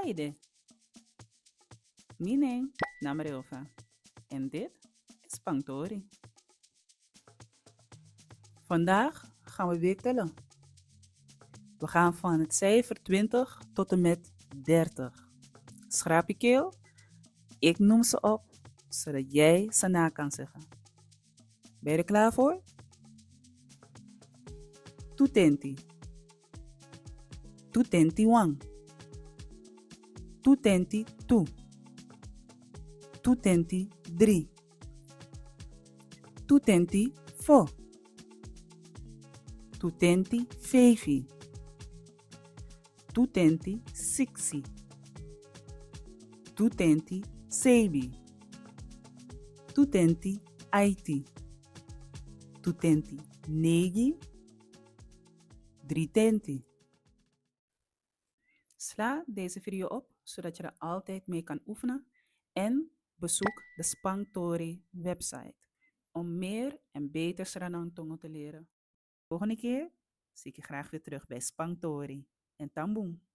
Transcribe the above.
Saide. Mine, Namarilva. En dit is Pangtori. Vandaag gaan we weer tellen. We gaan van het cijfer 20 tot en met 30. Schraap je keel? Ik noem ze op, zodat jij ze na kan zeggen. Ben je er klaar voor? Tutenti. Tutenti wang. Tutenti tu. Tutenti 3. Tutenti 4. Tutenti 5. Tutenti 6. Tutenti 7. Tutenti 8. Tutenti 9. 3 tenti. Sla deze video op, zodat je er altijd mee kan oefenen en bezoek de Spangtori website om meer en beter Sranang te leren. Volgende keer zie ik je graag weer terug bij Spangtori en Tamboen.